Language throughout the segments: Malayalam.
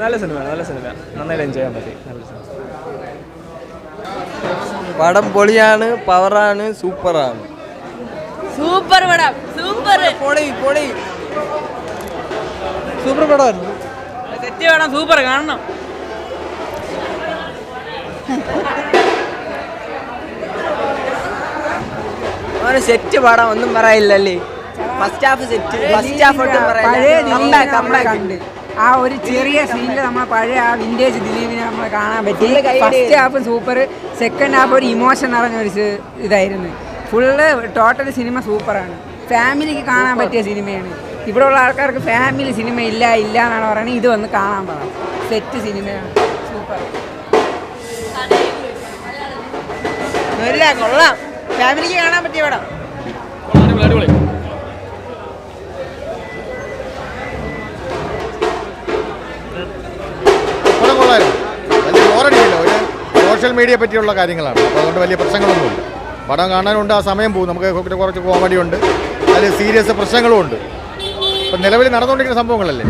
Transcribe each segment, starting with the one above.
നല്ല സിനിമ നന്നായിട്ട് എൻജോയ് ചെയ്യാൻ പറ്റി. നല്ല സിനിമ. പടം പൊളിയാണ്, പവറാണ്, സൂപ്പറാണ്. സൂപ്പർ പടം, സൂപ്പർ സൂപ്പർ പടമായിരുന്നു. സെറ്റ് പടം, സൂപ്പർ കാണണം. സെറ്റ് പടം ഒന്നും പറയില്ലല്ലേ. First half set, first half ഒട്ടും പറയില്ല. ആ ഒരു ചെറിയ സീനിൽ നമ്മൾ പഴയ ആ വിൻറ്റേജ് ദിലീപിനെ നമ്മൾ കാണാൻ പറ്റി. First half super, second half ഒരു ഇമോഷൻ നിറഞ്ഞൊരു ഇതായിരുന്നു. ഫുള്ള് ടോട്ടൽ സിനിമ സൂപ്പറാണ്. ഫാമിലിക്ക് കാണാൻ പറ്റിയ സിനിമയാണ്. ഇവിടെ ഉള്ള ആൾക്കാർക്ക് ഫാമിലി സിനിമ ഇല്ല എന്നാണ് പറയുന്നത്. ഇത് വന്ന് കാണാൻ പാടാം. സെറ്റ് സിനിമയാണ്, സൂപ്പർ. കൊള്ളാം, ഫാമിലിക്ക് കാണാൻ പറ്റിയ പടം. വലിയ ബോറടിക്കില്ല. ഒരു സോഷ്യൽ മീഡിയ പറ്റിയുള്ള കാര്യങ്ങളാണ്. അപ്പോൾ അതുകൊണ്ട് വലിയ പ്രശ്നങ്ങളൊന്നുമില്ല. പടം കാണാനുണ്ട്, ആ സമയം പോകും. നമുക്ക് കുറച്ച് കോമഡി ഉണ്ട്, അതിൽ സീരിയസ് പ്രശ്നങ്ങളും ഉണ്ട്. ഇപ്പം നിലവിൽ നടന്നുകൊണ്ടിരിക്കുന്ന സംഭവങ്ങളല്ലേ.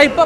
ഇപ്പൊ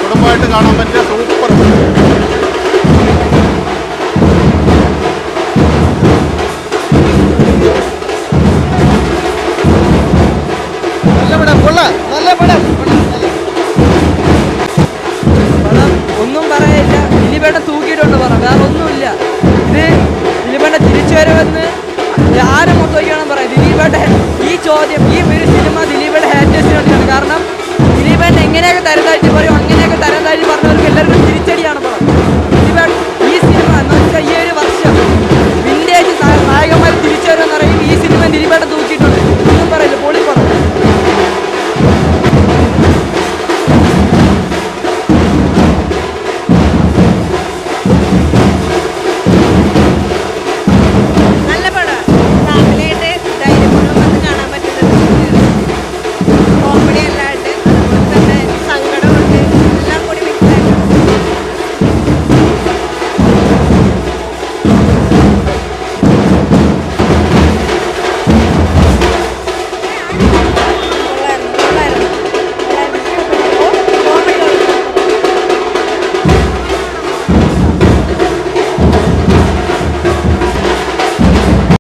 കുടുംബമായിട്ട് കാണാൻ പറ്റിയ സൂപ്പർ. ഒന്നും പറയില്ല. ദിലീപേട്ട തൂക്കിയിട്ടുണ്ട് പറ, വേറെ ഒന്നുമില്ല. ഇത് ദിലീപേട്ട തിരിച്ചു വരുമെന്ന് ആരും മൊത്തം പറയാം. ദിലീപേട്ട ഈ ചോദ്യം, ഈ ഒരു സിനിമ ദിലീപേട്ട ഹാറ്റേഴ്സിന് വേണ്ടിയാണ്. കാരണം ദിലീപേട്ട എങ്ങനെയൊക്കെ തരുതായിട്ട് പറയും